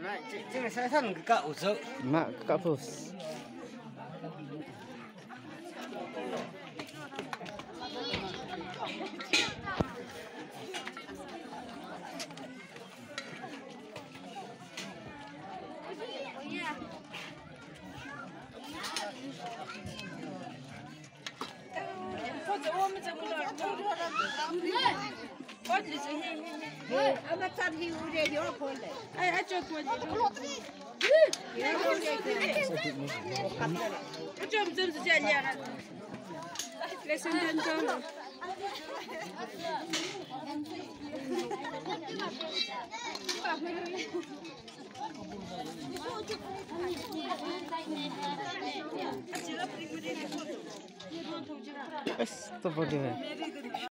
Mak, jangan saya sana ke kak usuk. Mak kak pus. Esto por qué.